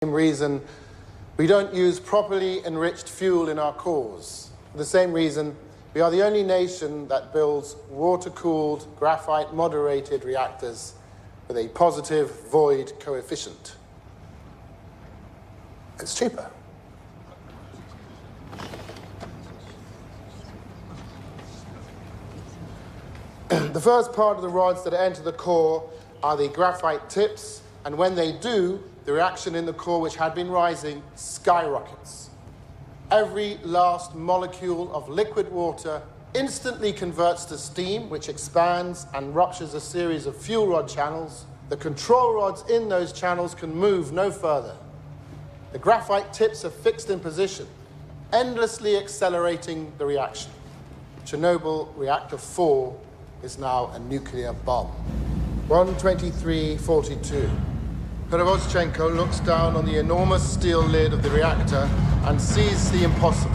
same reason we don't use properly enriched fuel in our cores. For the same reason, we are the only nation that builds water-cooled, graphite-moderated reactors with a positive void coefficient. It's cheaper. The first part of the rods that enter the core are the graphite tips, and when they do, the reaction in the core, which had been rising, skyrockets. Every last molecule of liquid water instantly converts to steam, which expands and ruptures a series of fuel rod channels. The control rods in those channels can move no further. The graphite tips are fixed in position, endlessly accelerating the reaction. Chernobyl Reactor 4 is now a nuclear bomb. 1:23:42. Perevoschenko looks down on the enormous steel lid of the reactor and sees the impossible.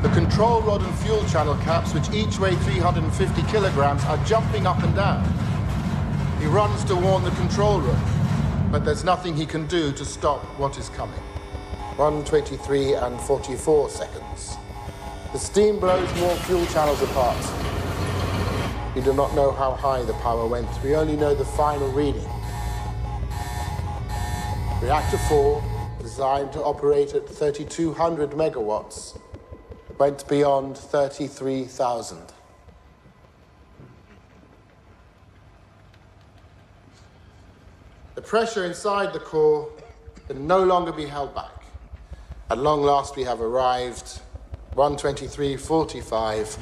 The control rod and fuel channel caps, which each weigh 350 kilograms, are jumping up and down. He runs to warn the control room, but there's nothing he can do to stop what is coming. 1:23:44. The steam blows more fuel channels apart. We do not know how high the power went. We only know the final reading. Reactor 4, designed to operate at 3,200 megawatts, went beyond 33,000. The pressure inside the core can no longer be held back. At long last, we have arrived. 1:23:45,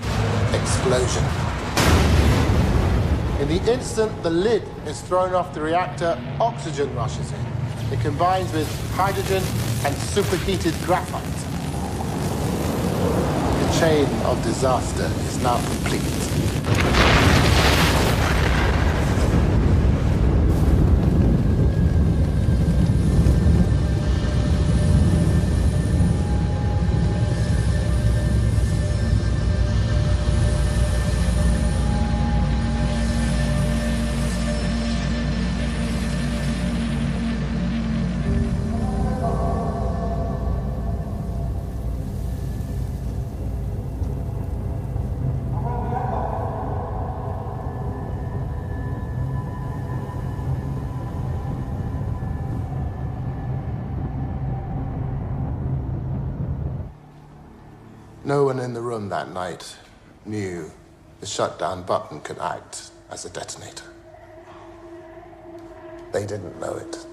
explosion. In the instant the lid is thrown off the reactor, oxygen rushes in. It combines with hydrogen and superheated graphite. The chain of disaster is now complete. No one in the room that night knew the shutdown button could act as a detonator. They didn't know it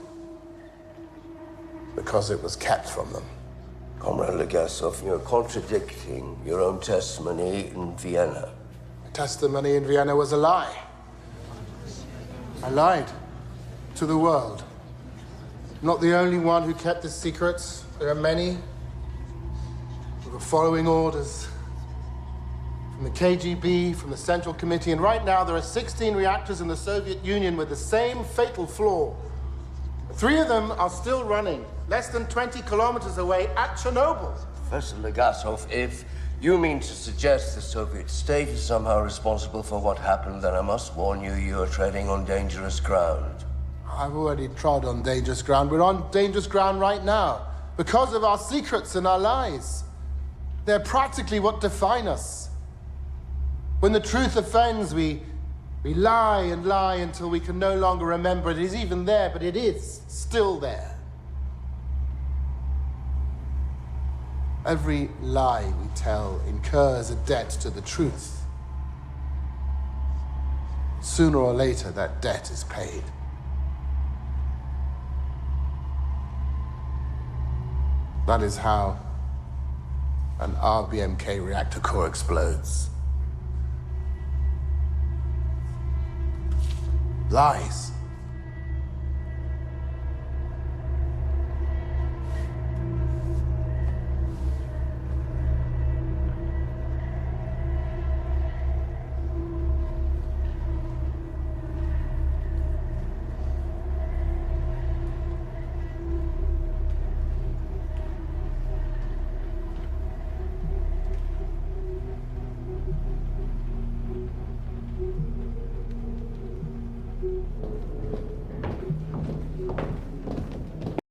because it was kept from them. Comrade Legasov, you're contradicting your own testimony in Vienna. My testimony in Vienna was a lie. I lied to the world. I'm not the only one who kept this secret. There are many who were following orders from the KGB, from the Central Committee, and right now there are 16 reactors in the Soviet Union with the same fatal flaw. 3 of them are still running, less than 20 kilometers away at Chernobyl. Professor Legasov, if you mean to suggest the Soviet state is somehow responsible for what happened, then I must warn you, you are treading on dangerous ground. I've already trod on dangerous ground. We're on dangerous ground right now because of our secrets and our lies. They're practically what define us. When the truth offends, we lie and lie until we can no longer remember it is even there, but it is still there. Every lie we tell incurs a debt to the truth. Sooner or later, that debt is paid. That is how an RBMK reactor core explodes. Lies.